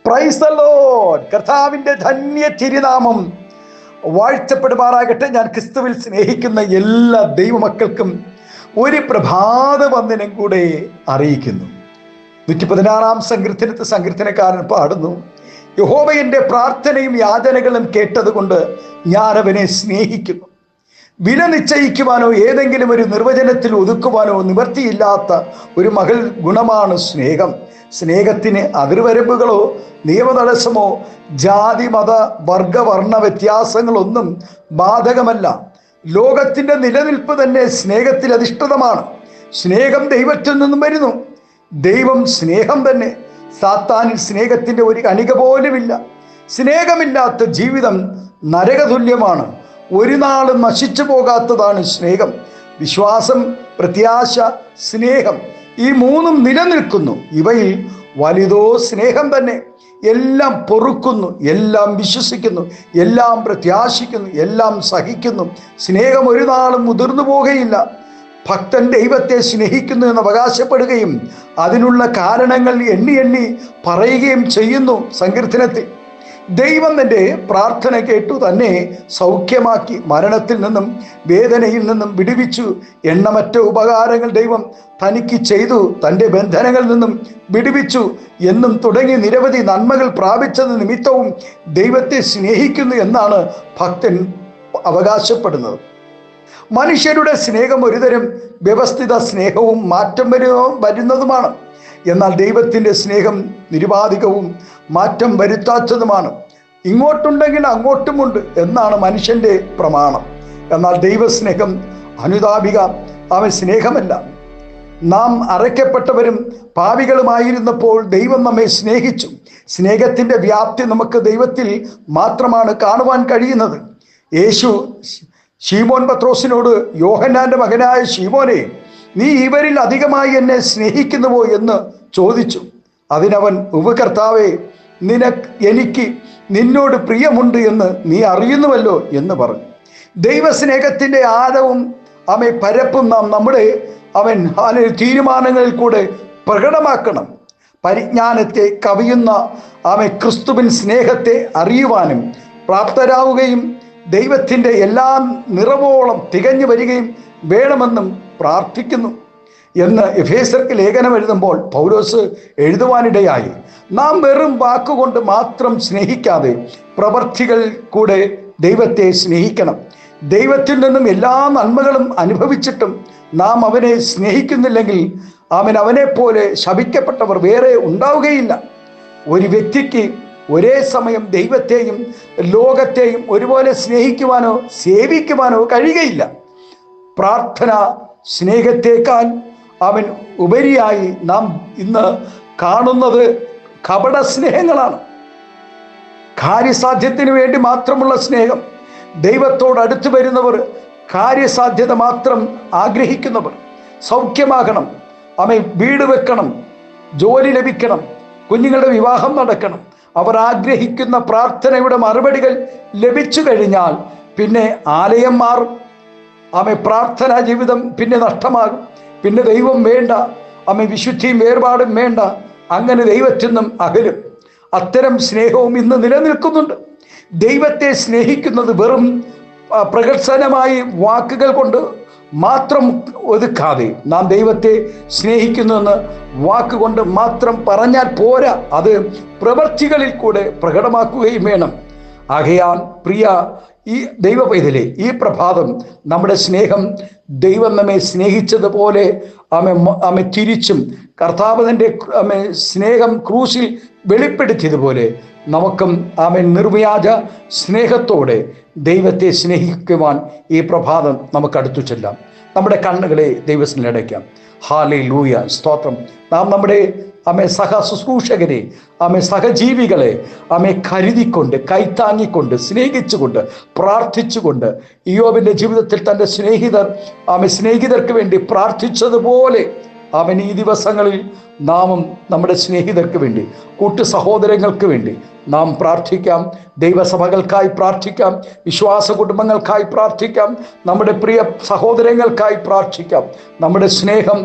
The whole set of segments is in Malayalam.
Praise the Lord. കർത്താവിന്റെ ധന്യ തിരുനാമം വാഴ്ത്തപ്പെടുമാറാകട്ടെ. ഞാൻ ക്രിസ്തുവിൽ സ്നേഹിക്കുന്ന എല്ലാ ദൈവമക്കൾക്കും ഒരു പ്രഭാത വന്ദനം കൂടെ അറിയിക്കുന്നു. 116 സങ്കീർത്തനക്കാരൻ പാടുന്നു, യഹോവ എൻ്റെ പ്രാർത്ഥനയും യാചനകളും കേട്ടതുകൊണ്ട് ഞാൻ അവനെ സ്നേഹിക്കുന്നു. വില നിശ്ചയിക്കുവാനോ ഏതെങ്കിലും ഒരു നിർവചനത്തിൽ ഒതുക്കുവാനോ നിവർത്തിയില്ലാത്ത ഒരു മകൾ ഗുണമാണ് സ്നേഹം. സ്നേഹത്തിന് അതിർവരമ്പുകളോ നിയമതടസ്സമോ ജാതി മത വർഗ വർണ്ണ വ്യത്യാസങ്ങളൊന്നും ബാധകമല്ല. ലോകത്തിൻ്റെ നിലനിൽപ്പ് തന്നെ സ്നേഹത്തിൽ അധിഷ്ഠിതമാണ്. സ്നേഹം ദൈവത്തിൽ നിന്നും വരുന്നു. ദൈവം സ്നേഹം തന്നെ. സാത്താനിൽ സ്നേഹത്തിൻ്റെ ഒരു കണിക പോലുമില്ല. സ്നേഹമില്ലാത്ത ജീവിതം നരകതുല്യമാണ്. ഒരു നാളും നശിച്ചു പോകാത്തതാണ് സ്നേഹം. വിശ്വാസം, പ്രത്യാശ, സ്നേഹം, ഈ മൂന്നും നിലനിൽക്കുന്നു. ഇവയിൽ വലുതോ സ്നേഹം തന്നെ. എല്ലാം പൊറുക്കുന്നു, എല്ലാം വിശ്വസിക്കുന്നു, എല്ലാം പ്രത്യാശിക്കുന്നു, എല്ലാം സഹിക്കുന്നു. സ്നേഹം ഒരു നാളും മുതിർന്നു പോകുകയില്ല. ഭക്തൻ ദൈവത്തെ സ്നേഹിക്കുന്നു എന്ന് അവകാശപ്പെടുകയും അതിനുള്ള കാരണങ്ങൾ എണ്ണി പറയുകയും ചെയ്യുന്നു സങ്കീർത്തനത്തിൽ. ദൈവം തൻ്റെ പ്രാർത്ഥന കേട്ടു തന്നെ സൗഖ്യമാക്കി, മരണത്തിൽ നിന്നും വേദനയിൽ നിന്നും വിടുവിച്ചു. എണ്ണമറ്റ ഉപകാരങ്ങൾ ദൈവം തനിക്ക് ചെയ്തു, തൻ്റെ ബന്ധനങ്ങളിൽ നിന്നും വിടുവിച്ചു എന്നും തുടങ്ങി നിരവധി നന്മകൾ പ്രാപിച്ചത് നിമിത്തവും ദൈവത്തെ സ്നേഹിക്കുന്നു എന്നാണ് ഭക്തൻ അവകാശപ്പെടുന്നത്. മനുഷ്യരുടെ സ്നേഹം ഒരുതരം വ്യവസ്ഥിത സ്നേഹവും മാറ്റം വരുന്നതുമാണ്. എന്നാൽ ദൈവത്തിൻ്റെ സ്നേഹം നിരുപാധികവും മാറ്റം വരുത്താത്തതുമാണ്. ഇങ്ങോട്ടുണ്ടെങ്കിൽ അങ്ങോട്ടുമുണ്ട് എന്നാണ് മനുഷ്യൻ്റെ പ്രമാണം. എന്നാൽ ദൈവസ്നേഹം അനുതാപിക, അവൻ സ്നേഹമല്ല. നാം അറയ്ക്കപ്പെട്ടവരും പാപികളുമായിരുന്നപ്പോൾ ദൈവം നമ്മെ സ്നേഹിച്ചു. സ്നേഹത്തിൻ്റെ വ്യാപ്തി നമുക്ക് ദൈവത്തിൽ മാത്രമാണ് കാണുവാൻ കഴിയുന്നത്. യേശു ശീമോൻ പത്രോസിനോട്, യോഹന്നാന്റെ മകനായ ശീമോനെ, നീ ഇവരിൽ അധികമായി എന്നെ സ്നേഹിക്കുന്നുവോ എന്ന് ചോദിച്ചു. അതിനവൻ, ഉവ്വ് കർത്താവേ, എനിക്ക് നിന്നോട് പ്രിയമുണ്ട് എന്ന് നീ അറിയുന്നുവല്ലോ എന്ന് പറഞ്ഞു. ദൈവസ്നേഹത്തിൻ്റെ ആഴവും പരപ്പും നാം നമ്മുടെ തീരുമാനങ്ങളിൽ കൂടെ പ്രകടമാക്കണം. പരിജ്ഞാനത്തെ കവിയുന്ന ക്രിസ്തുവിൻ സ്നേഹത്തെ അറിയുവാനും പ്രാപ്തരാവുകയും ദൈവത്തിൻ്റെ എല്ലാം നിറവോളം തികഞ്ഞു വരികയും വേണമെന്നും പ്രാർത്ഥിക്കുന്നു എന്ന് എഫേസ്യർക്ക് ലേഖനം എഴുതുമ്പോൾ പൗലോസ് എഴുതുവാനിടയായി. നാം വെറും വാക്കുകൊണ്ട് മാത്രം സ്നേഹിക്കാതെ പ്രവർത്തികൾ കൂടെ ദൈവത്തെ സ്നേഹിക്കണം. ദൈവത്തിൽ നിന്നും എല്ലാ നന്മകളും അനുഭവിച്ചിട്ടും നാം അവനെ സ്നേഹിക്കുന്നില്ലെങ്കിൽ അവനെപ്പോലെ ശപിക്കപ്പെട്ടവർ വേറെ ഉണ്ടാവുകയില്ല. ഒരു വ്യക്തിക്ക് ഒരേ സമയം ദൈവത്തെയും ലോകത്തെയും ഒരുപോലെ സ്നേഹിക്കുവാനോ സേവിക്കുവാനോ കഴിയുകയില്ല. പ്രാർത്ഥന സ്നേഹത്തേക്കാൾ ഉപരിയായി നാം ഇന്ന് കാണുന്നത് കപട സ്നേഹങ്ങളാണ്. കാര്യസാധ്യത്തിന് വേണ്ടി മാത്രമുള്ള സ്നേഹം. ദൈവത്തോട് അടുത്തു വരുന്നവർ കാര്യസാധ്യത മാത്രം ആഗ്രഹിക്കുന്നവർ. സൗഖ്യമാകണം, വീട് വെക്കണം, ജോലി ലഭിക്കണം, കുഞ്ഞുങ്ങളുടെ വിവാഹം നടക്കണം. അവർ ആഗ്രഹിക്കുന്ന പ്രാർത്ഥനയുടെ മറുപടികൾ ലഭിച്ചു കഴിഞ്ഞാൽ പിന്നെ ആലയം മാറും. പ്രാർത്ഥനാ ജീവിതം പിന്നെ നഷ്ടമാകും. പിന്നെ ദൈവം വേണ്ട, വിശുദ്ധിയും വേർപാടും വേണ്ട. അങ്ങനെ ദൈവത്തിൽ നിന്നും അകലും. അത്തരം സ്നേഹവും ഇന്ന് നിലനിൽക്കുന്നുണ്ട്. ദൈവത്തെ സ്നേഹിക്കുന്നത് വെറും പ്രകർശനമായി വാക്കുകൾ കൊണ്ട് മാത്രം ഒതുക്കാതെ നാം ദൈവത്തെ സ്നേഹിക്കുന്നുവെന്ന് വാക്കുകൊണ്ട് മാത്രം പറഞ്ഞാൽ പോരാ, അത് പ്രവൃത്തികളിൽ കൂടെ പ്രകടമാക്കുകയും വേണം. ആകയാൽ പ്രിയ ഈ ദൈവ പൈതലേ, ഈ പ്രഭാതം നമ്മുടെ സ്നേഹം ദൈവം നമ്മെ സ്നേഹിച്ചതുപോലെ തിരിച്ചും കർത്താവ് തൻ്റെ സ്നേഹം ക്രൂശിൽ വെളിപ്പെടുത്തിയതുപോലെ നമുക്കും നിർവ്യാജ സ്നേഹത്തോടെ ദൈവത്തെ സ്നേഹിക്കുവാൻ ഈ പ്രഭാതം നമുക്ക് അടുത്തു ചെല്ലാം. നമ്മുടെ കണ്ണുകളെ ദൈവത്തിൽ അടയ്ക്കാം. ഹല്ലേലൂയ, സ്തോത്രം. നാം നമ്മുടെ സഹ ശുശ്രൂഷകരെ സഹജീവികളെ കരുതിക്കൊണ്ട് കൈത്താങ്ങിക്കൊണ്ട് സ്നേഹിച്ചുകൊണ്ട് പ്രാർത്ഥിച്ചുകൊണ്ട് ഇയ്യോബിൻ്റെ ജീവിതത്തിൽ തൻ്റെ സ്നേഹിതർക്ക് വേണ്ടി പ്രാർത്ഥിച്ചതുപോലെ അവൻ ഈ ദിവസങ്ങളിൽ നാമും നമ്മുടെ സ്നേഹിതർക്ക് വേണ്ടി, കൂട്ടു സഹോദരങ്ങൾക്ക് വേണ്ടി നാം പ്രാർത്ഥിക്കാം. ദൈവസഭകൾക്കായി പ്രാർത്ഥിക്കാം, വിശ്വാസ കുടുംബങ്ങൾക്കായി പ്രാർത്ഥിക്കാം, നമ്മുടെ പ്രിയ സഹോദരങ്ങൾക്കായി പ്രാർത്ഥിക്കാം. നമ്മുടെ സ്നേഹം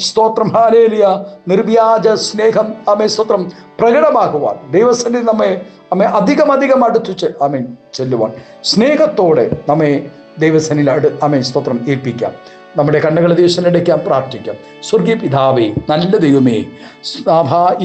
സ്തോത്രം ഹല്ലേലൂയ, നിർവ്യാജ സ്നേഹം സ്തോത്രം പ്രകടമാകുവാൻ ദൈവസന്നിധി നമ്മെ അധികം അടുത്തു ചെല്ലുവാൻ സ്നേഹത്തോടെ നമ്മെ ദൈവസന്നിധിയിൽ സ്തോത്രം ഏൽപ്പിക്കാം. നമ്മുടെ കണ്ണുകൾ ദൈവസന്നിധിയിലേക്ക് പ്രാർത്ഥിക്കാം. സ്വർഗീയ പിതാവേ, നല്ല ദൈവമേ,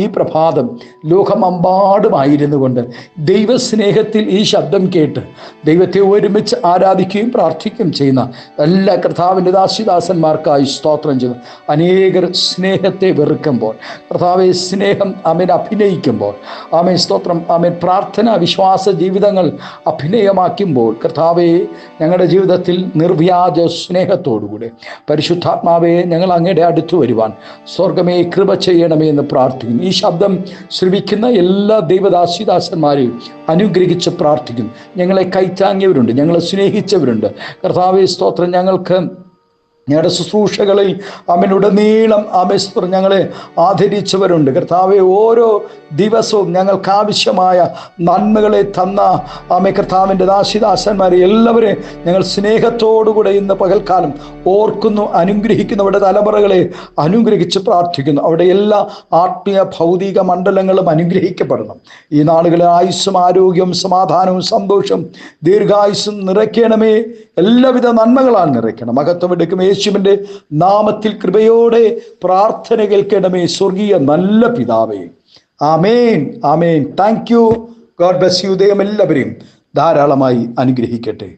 ഈ പ്രഭാതം ലോകമെമ്പാടുമായിരുന്നു കൊണ്ട് ദൈവസ്നേഹത്തിൽ ഈ ശബ്ദം കേട്ട് ദൈവത്തെ ഒരുമിച്ച് ആരാധിക്കുകയും പ്രാർത്ഥിക്കുകയും ചെയ്യുന്ന എല്ലാ കർത്താവിൻ്റെ ദാസിദാസന്മാർക്കായി സ്തോത്രം ചെയ്യുന്നു. അനേകർ സ്നേഹത്തെ വെറുക്കുമ്പോൾ, കർത്താവെ സ്നേഹം അഭിനയിക്കുമ്പോൾ, സ്തോത്രം പ്രാർത്ഥന വിശ്വാസ ജീവിതങ്ങൾ അഭിനയമാക്കുമ്പോൾ, കർത്താവെ ഞങ്ങളുടെ ജീവിതത്തിൽ നിർവ്യാജ സ്നേഹത്തോടുകൂടെ പരിശുദ്ധാത്മാവെ ഞങ്ങൾ അങ്ങയുടെ അടുത്ത് വരുവാൻ സ്വർഗമേ കൃപ ചെയ്യണമേ എന്ന് പ്രാർത്ഥിക്കുന്നു. ഈ ശബ്ദം ശ്രവിക്കുന്ന എല്ലാ ദൈവദാസിദാസന്മാരെയും അനുഗ്രഹിച്ച് പ്രാർത്ഥിക്കുന്നു. ഞങ്ങളെ കൈത്താങ്ങിയവരുണ്ട്, ഞങ്ങളെ സ്നേഹിച്ചവരുണ്ട്. കർത്താവേ സ്തോത്രം, ഞങ്ങളുടെ ശുശ്രൂഷകളിൽ ഉടനീളം ഞങ്ങളെ ആദരിച്ചവരുണ്ട്. കർത്താവെ, ഓരോ ദിവസവും ഞങ്ങൾക്ക് ആവശ്യമായ നന്മകളെ തന്ന കർത്താവിൻ്റെ ദാസിദാസന്മാരെ എല്ലാവരെയും ഞങ്ങൾ സ്നേഹത്തോടുകൂടെ ഇന്ന് പകൽക്കാലം ഓർക്കുന്നു, അനുഗ്രഹിക്കുന്നു. അവിടെ തലമുറകളെ അനുഗ്രഹിച്ച് പ്രാർത്ഥിക്കുന്നു. അവിടെ എല്ലാ ആത്മീയ ഭൗതിക മണ്ഡലങ്ങളും അനുഗ്രഹിക്കപ്പെടണം. ഈ നാളുകളിൽ ആയുസ്സും ആരോഗ്യവും സമാധാനവും സന്തോഷവും ദീർഘായുസ്സും നിറയ്ക്കണമേ. എല്ലാവിധ നന്മകളാണ് നിറയ്ക്കണം. മഹത്വമെടുക്കും യേശുവിൻ്റെ നാമത്തിൽ കൃപയോടെ പ്രാർത്ഥന കേൾക്കണമേ സ്വർഗീയ നല്ല പിതാവേ. ആമേൻ, ആമേൻ. Thank you. God bless you. ദൈവം എല്ലാവരെയും ധാരാളമായി അനുഗ്രഹിക്കട്ടെ.